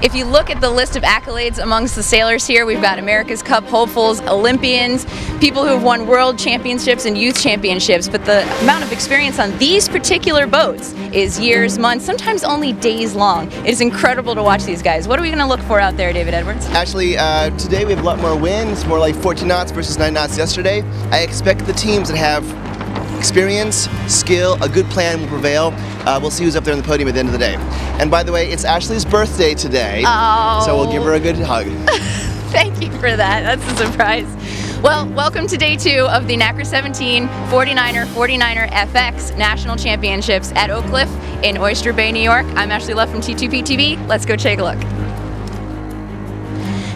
If you look at the list of accolades amongst the sailors here, we've got America's Cup hopefuls, Olympians, people who have won world championships and youth championships, but the amount of experience on these particular boats is years, months, sometimes only days long. It is incredible to watch these guys. What are we going to look for out there, David Edwards? Actually, today we have a lot more winds, more like 14 knots versus 9 knots yesterday. I expect the teams that have experience, skill, a good plan will prevail. We'll see who's up there on the podium at the end of the day. And by the way, it's Ashley's birthday today, so we'll give her a good hug. Thank you for that. That's a surprise. Well, welcome to day 2 of the NACRA 17 49er FX National Championships at Oakcliff in Oyster Bay, New York. I'm Ashley Luff from T2P TV. Let's go take a look.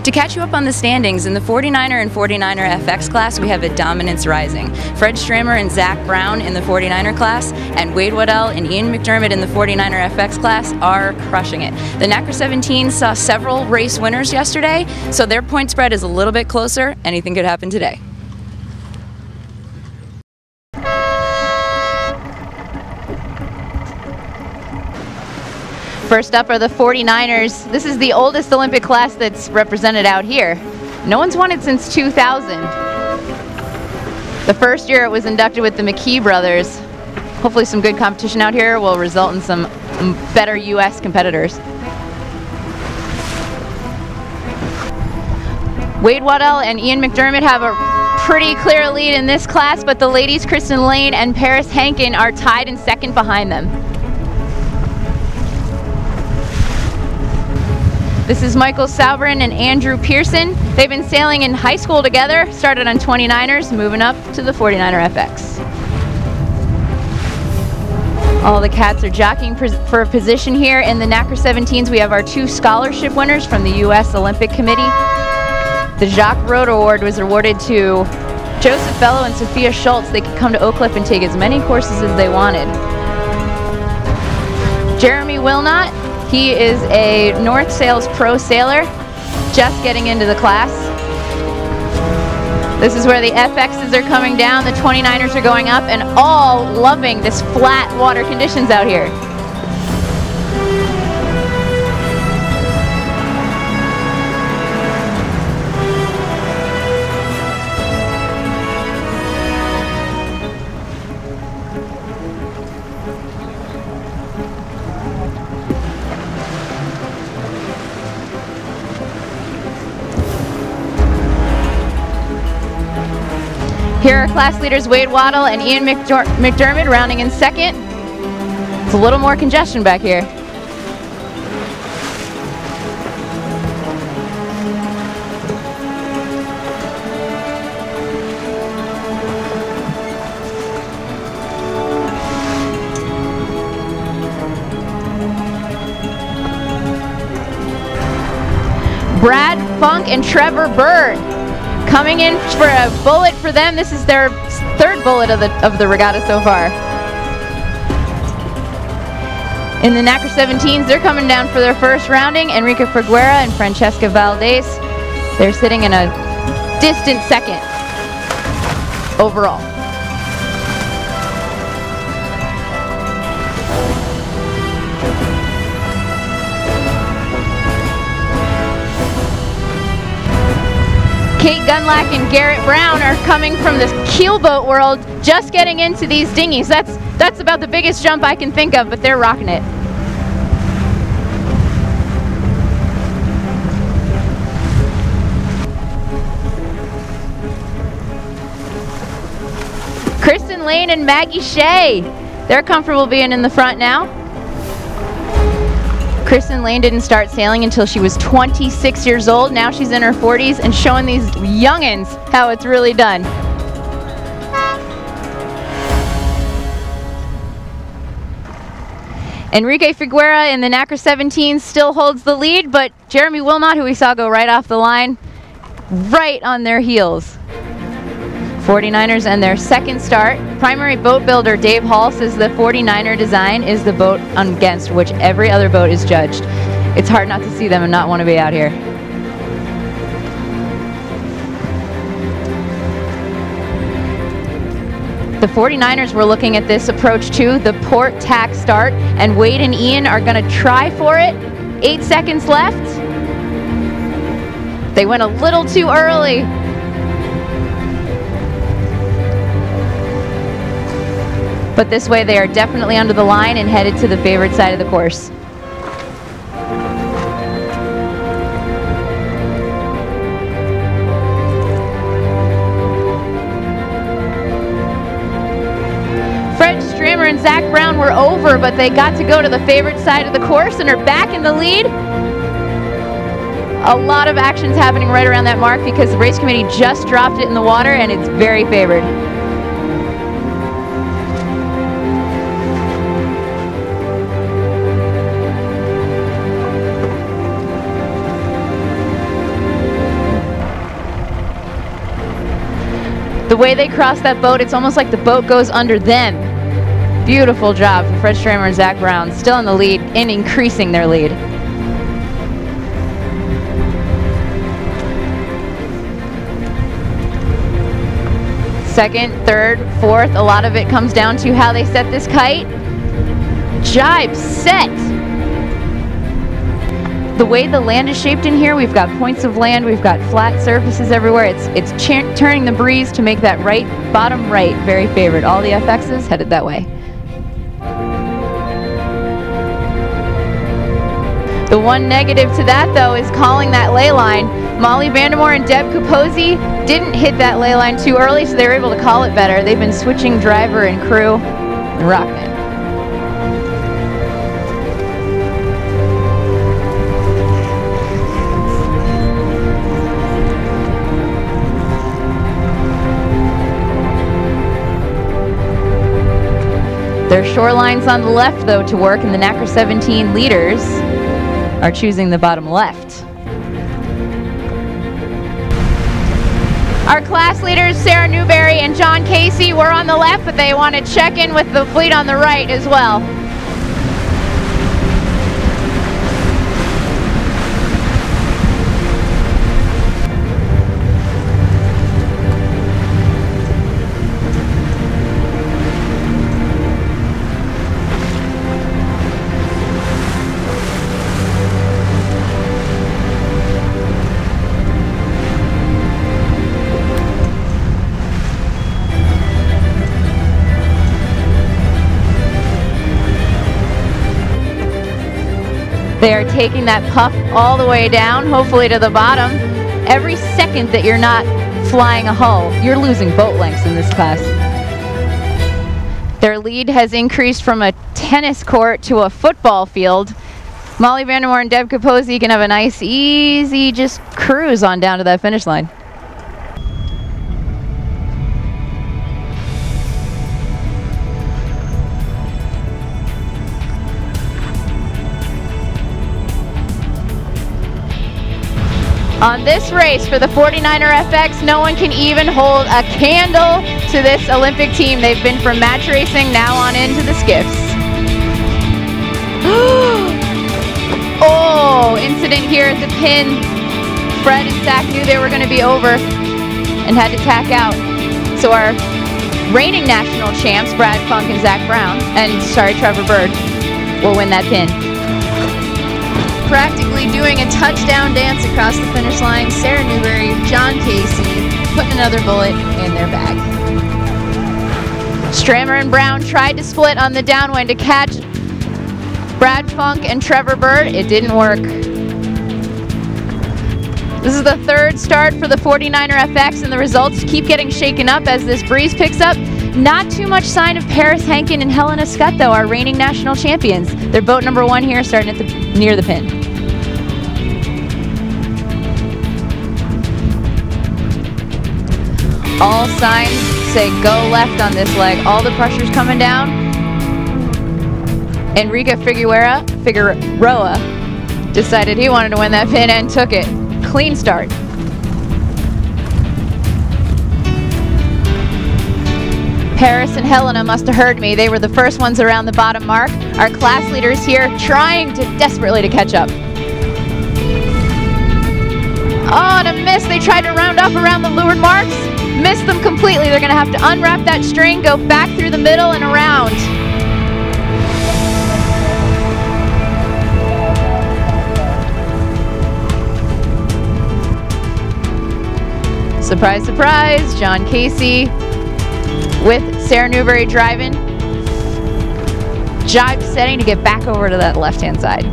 To catch you up on the standings, in the 49er and 49er FX class, we have a dominance rising. Fred Strammer and Zach Brown in the 49er class, and Wade Waddell and Ian McDermott in the 49er FX class are crushing it. The NACRA 17 saw several race winners yesterday, so their point spread is a little bit closer. Anything could happen today. First up are the 49ers. This is the oldest Olympic class that's represented out here. No one's won it since 2000. The first year it was inducted with the McKee brothers. Hopefully some good competition out here will result in some better U.S. competitors. Wade Waddell and Ian McDermott have a pretty clear lead in this class, but the ladies, Kristen Lane and Paris Hankin, are tied in second behind them. This is Michael Sauberin and Andrew Pearson. They've been sailing in high school together, started on 29ers, moving up to the 49er FX. All the cats are jockeying for a position here. In the NACRA 17s, we have our 2 scholarship winners from the U.S. Olympic Committee. The Jacques Rode Award was awarded to Joseph Bello and Sophia Schultz. They could come to Oakcliff and take as many courses as they wanted. Jeremy Wilnot. He is a North Sails pro sailor, just getting into the class. This is where the FXs are coming down, the 29ers are going up, and all loving this flat water conditions out here. Here are class leaders Wade Waddell and Ian McDermott rounding in second. It's a little more congestion back here. Brad Funk and Trevor Bird coming in for a bullet for them. This is their 3rd bullet of the regatta so far. In the NACRA 17s, they're coming down for their first rounding. Enrique Figuera and Francesca Valdez. They're sitting in a distant second overall. Kate Gunlack and Garrett Brown are coming from the keelboat world, just getting into these dinghies. That's about the biggest jump I can think of, but they're rocking it. Kristen Lane and Maggie Shea, they're comfortable being in the front now. Kristen Lane didn't start sailing until she was 26 years old. Now she's in her 40s and showing these youngins how it's really done. Enrique Figuera in the NACRA 17 still holds the lead, but Jeremy Wilnot, who we saw go right off the line, right on their heels. 49ers and their second start. Primary boat builder Dave Hall says the 49er design is the boat against which every other boat is judged. It's hard not to see them and not want to be out here. The 49ers were looking at this approach too, the port tack start, and Wade and Ian are going to try for it. 8 seconds left. They went a little too early. But this way they are definitely under the line and headed to the favorite side of the course. And Zach Brown were over, but they got to go to the favorite side of the course and are back in the lead. A lot of action's happening right around that mark because the race committee just dropped it in the water and it's very favored. The way they cross that boat, it's almost like the boat goes under them. Beautiful job from Fred Stramer and Zach Brown, still in the lead and increasing their lead. Second, third, fourth, a lot of it comes down to how they set this kite. Jibe, set. The way the land is shaped in here, we've got points of land, we've got flat surfaces everywhere. It's turning the breeze to make that right, bottom right, very favored. All the FXs headed that way. The one negative to that, though, is calling that ley line. Molly Vandermoor and Deb Capozzi didn't hit that ley line too early, so they were able to call it better. They've been switching driver and crew and rocking it. Their shoreline's on the left, though, to work, and the NACRA 17 leaders are choosing the bottom left. Our class leaders, Sarah Newberry and John Casey, were on the left, but they want to check in with the fleet on the right as well. They are taking that puff all the way down, hopefully to the bottom. Every second that you're not flying a hull, you're losing boat lengths in this class. Their lead has increased from a tennis court to a football field. Molly Vandermoor and Deb Capozzi can have a nice, easy, just cruise on down to that finish line. On this race for the 49er FX, no one can even hold a candle to this Olympic team. They've been from match racing now on into the skiffs. Oh, incident here at the pin. Fred and Zach knew they were going to be over and had to tack out. So our reigning national champs, Brad Funk and Zach Brown, and Trevor Bird, will win that pin. Practically doing a touchdown dance across the finish line, Sarah Newberry, John Casey, putting another bullet in their bag. Stramer and Brown tried to split on the downwind to catch Brad Funk and Trevor Bird. It didn't work. This is the third start for the 49er FX, and the results keep getting shaken up as this breeze picks up. Not too much sign of Paris Henkin and Helena Scott, though, our reigning national champions. They're boat number one here, starting at near the pin. All signs say go left on this leg. All the pressure's coming down. Enrique Figueroa decided he wanted to win that pin and took it. Clean start. Paris and Helena must have heard me. They were the first ones around the bottom mark. Our class leaders here trying desperately to catch up. Oh, and a miss. They tried to round up around the leeward marks. Missed them completely. They're going to have to unwrap that string, go back through the middle and around. Surprise, surprise, John Casey with Sarah Newberry driving. Jibe setting to get back over to that left-hand side.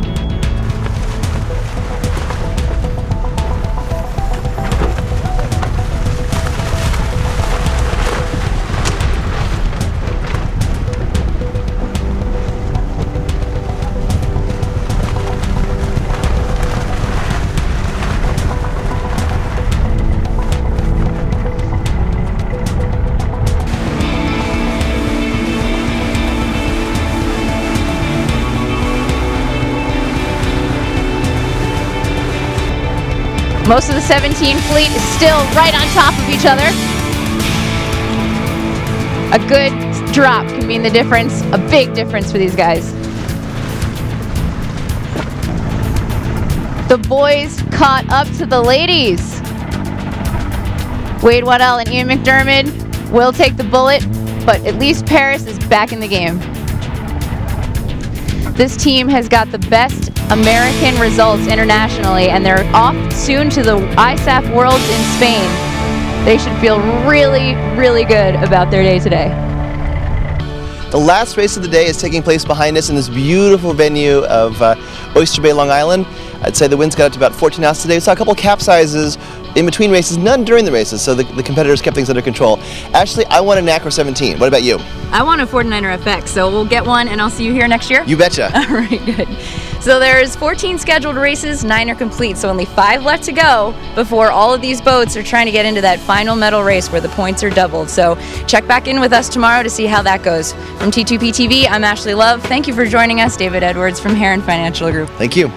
Most of the 17 fleet is still right on top of each other. A good drop can mean the difference, a big difference for these guys. The boys caught up to the ladies. Wade Waddell and Ian McDermott will take the bullet, but at least Paris is back in the game. This team has got the best American results internationally, and they're off soon to the ISAF Worlds in Spain. They should feel really, really good about their day today. The last race of the day is taking place behind us in this beautiful venue of Oyster Bay, Long Island. I'd say the winds got up to about 14 knots today. We saw a couple capsizes in between races, none during the races, so the competitors kept things under control. Ashley, I won a NACRA 17. What about you? I won a 49er FX, so we'll get one and I'll see you here next year? You betcha. All right, good. So there's 14 scheduled races, 9 are complete, so only 5 left to go before all of these boats are trying to get into that final medal race where the points are doubled. So check back in with us tomorrow to see how that goes. From T2P TV, I'm Ashley Love. Thank you for joining us. David Edwards from Heron Financial Group. Thank you.